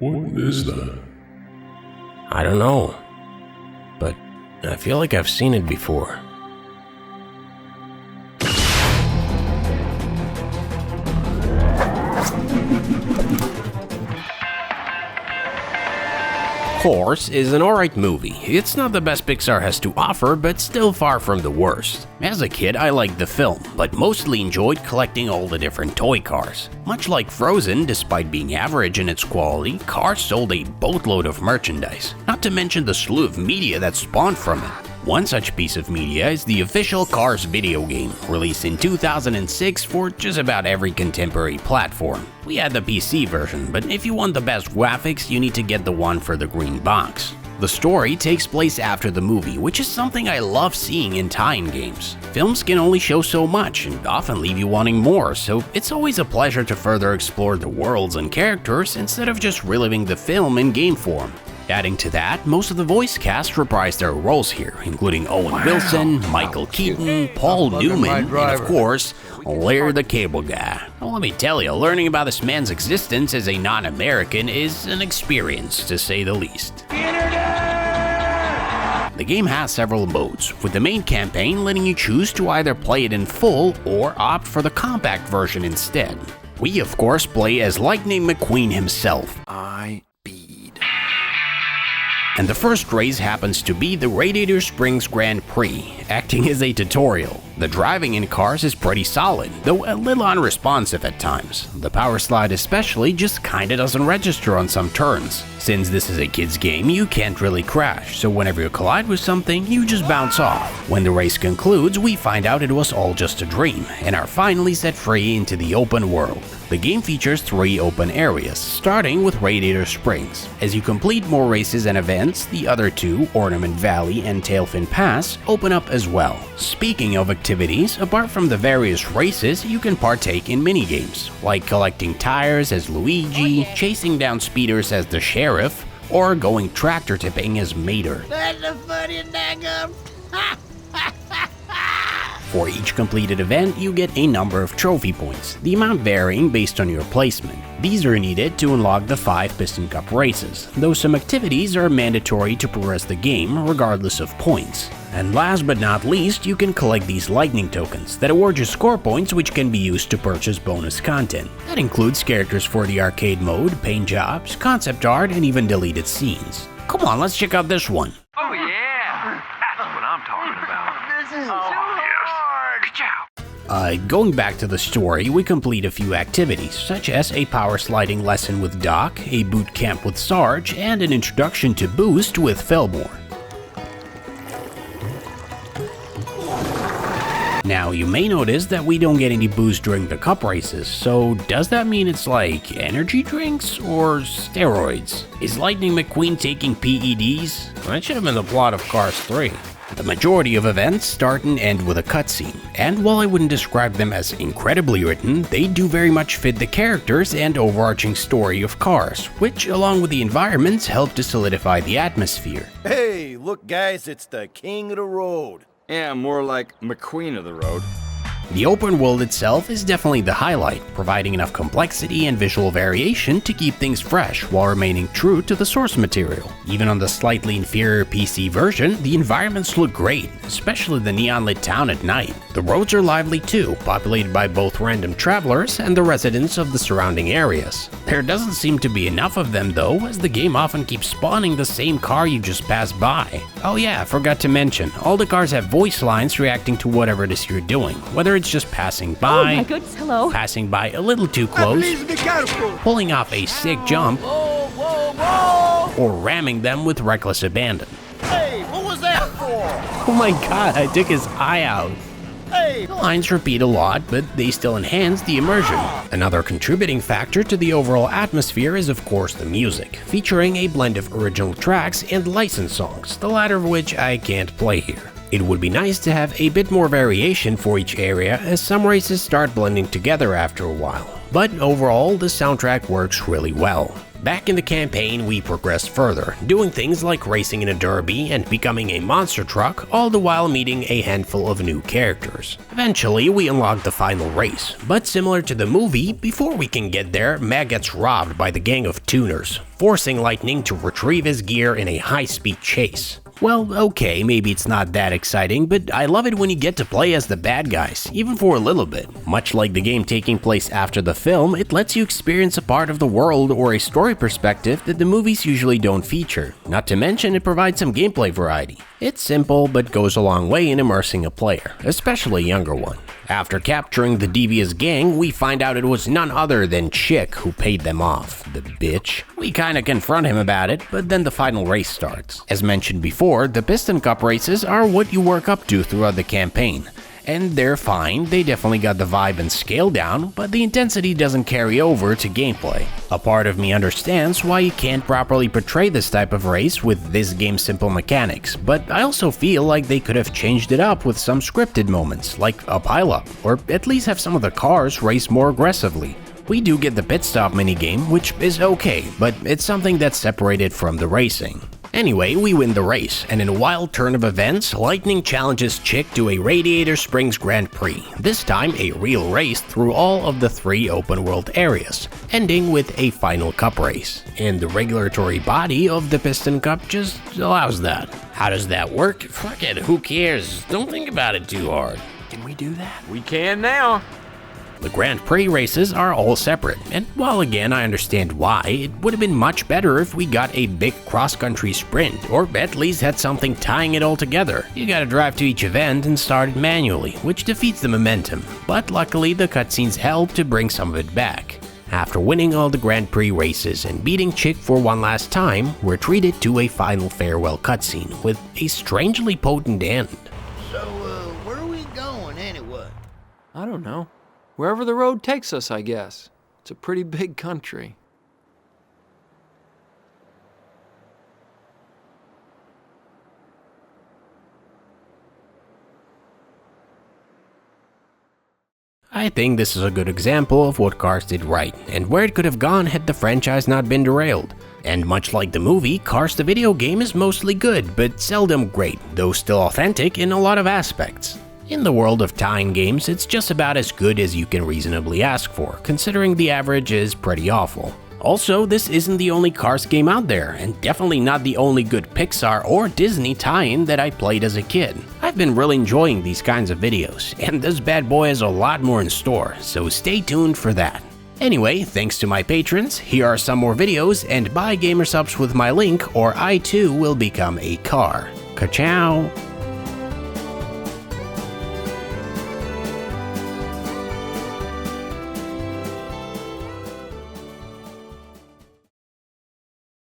What is that? I don't know, but I feel like I've seen it before. Horse is an alright movie. It's not the best Pixar has to offer, but still far from the worst. As a kid, I liked the film, but mostly enjoyed collecting all the different toy cars. Much like Frozen, despite being average in its quality, Cars sold a boatload of merchandise, not to mention the slew of media that spawned from it. One such piece of media is the official Cars video game, released in 2006 for just about every contemporary platform. We had the PC version, but if you want the best graphics, you need to get the one for the green box. The story takes place after the movie, which is something I love seeing in tie-in games. Films can only show so much and often leave you wanting more, so it's always a pleasure to further explore the worlds and characters instead of just reliving the film in game form. Adding to that, most of the voice cast reprise their roles here, including Owen Wilson, Michael Keaton, Paul Newman, and of course, Larry the Cable Guy. Well, let me tell you, learning about this man's existence as a non-American is an experience, to say the least. The game has several modes, with the main campaign letting you choose to either play it in full or opt for the compact version instead. We, of course, play as Lightning McQueen himself. And the first race happens to be the Radiator Springs Grand Prix, acting as a tutorial. The driving in Cars is pretty solid, though a little unresponsive at times. The power slide especially just kinda doesn't register on some turns. Since this is a kid's game, you can't really crash, so whenever you collide with something, you just bounce off. When the race concludes, we find out it was all just a dream, and are finally set free into the open world. The game features 3 open areas, starting with Radiator Springs. As you complete more races and events, the other 2, Ornament Valley and Tailfin Pass, open up as well. Speaking of activities, apart from the various races, you can partake in minigames, like collecting tires as Luigi, chasing down speeders as the Sheriff, or going tractor tipping as Mater. That's a funny daggum. For each completed event, you get a number of trophy points, the amount varying based on your placement. These are needed to unlock the 5 Piston Cup races, though some activities are mandatory to progress the game regardless of points. And last but not least, you can collect these lightning tokens that award you score points which can be used to purchase bonus content. That includes characters for the arcade mode, paint jobs, concept art, and even deleted scenes. Come on, let's check out this one. Oh yeah, that's what I'm talking about. This is Going back to the story, we complete a few activities, such as a power sliding lesson with Doc, a boot camp with Sarge, and an introduction to Boost with Fillmore. Now, you may notice that we don't get any boost during the cup races, so does that mean it's like energy drinks or steroids? Is Lightning McQueen taking PEDs? That should have been the plot of Cars 3. The majority of events start and end with a cutscene, and while I wouldn't describe them as incredibly written, they do very much fit the characters and overarching story of Cars, which along with the environments help to solidify the atmosphere. Hey, look guys, it's the king of the road. Yeah, more like McQueen of the road. The open world itself is definitely the highlight, providing enough complexity and visual variation to keep things fresh while remaining true to the source material. Even on the slightly inferior PC version, the environments look great, especially the neon-lit town at night. The roads are lively too, populated by both random travelers and the residents of the surrounding areas. There doesn't seem to be enough of them though, as the game often keeps spawning the same car you just passed by. Oh yeah, I forgot to mention, all the cars have voice lines reacting to whatever it is you're doing, whether it's just passing by, Oh my goodness, hello. passing by a little too close, pulling off a sick jump, or ramming them with reckless abandon. Hey, what was that for? Oh my god, I took his eye out. Hey, The lines repeat a lot, but they still enhance the immersion. Another contributing factor to the overall atmosphere is of course the music, featuring a blend of original tracks and licensed songs, the latter of which I can't play here. It would be nice to have a bit more variation for each area, as some races start blending together after a while. But overall, the soundtrack works really well. Back in the campaign, we progressed further, doing things like racing in a derby and becoming a monster truck, all the while meeting a handful of new characters. Eventually, we unlock the final race, but similar to the movie, before we can get there, Mag gets robbed by the gang of tuners, forcing Lightning to retrieve his gear in a high-speed chase. Well, okay, maybe it's not that exciting, but I love it when you get to play as the bad guys, even for a little bit. Much like the game taking place after the film, it lets you experience a part of the world or a story perspective that the movies usually don't feature. Not to mention, it provides some gameplay variety. It's simple, but goes a long way in immersing a player, especially a younger one. After capturing the devious gang, we find out it was none other than Chick who paid them off, the bitch. We kinda confront him about it, but then the final race starts. As mentioned before, the Piston Cup races are what you work up to throughout the campaign. And they're fine, they definitely got the vibe and scale down, but the intensity doesn't carry over to gameplay. A part of me understands why you can't properly portray this type of race with this game's simple mechanics, but I also feel like they could have changed it up with some scripted moments, like a pileup, or at least have some of the cars race more aggressively. We do get the pit stop minigame, which is okay, but it's something that's separated from the racing. Anyway, we win the race, and in a wild turn of events, Lightning challenges Chick to a Radiator Springs Grand Prix, this time a real race through all of the 3 open-world areas, ending with a final cup race. And the regulatory body of the Piston Cup just allows that. How does that work? Fuck it, who cares? Don't think about it too hard. Can we do that? We can now. The Grand Prix races are all separate, and while again I understand why, it would have been much better if we got a big cross-country sprint, or at least had something tying it all together. You gotta drive to each event and start it manually, which defeats the momentum, but luckily the cutscenes help to bring some of it back. After winning all the Grand Prix races and beating Chick for one last time, we're treated to a final farewell cutscene with a strangely potent end. So, where are we going anyway? I don't know. Wherever the road takes us, I guess. It's a pretty big country. I think this is a good example of what Cars did right, and where it could have gone had the franchise not been derailed. And much like the movie, Cars the video game is mostly good, but seldom great, though still authentic in a lot of aspects. In the world of tie-in games, it's just about as good as you can reasonably ask for, considering the average is pretty awful. Also, this isn't the only Cars game out there, and definitely not the only good Pixar or Disney tie-in that I played as a kid. I've been really enjoying these kinds of videos, and this bad boy has a lot more in store, so stay tuned for that. Anyway, thanks to my patrons, here are some more videos, and buy gamer subs with my link or I too will become a car. Ka-chow!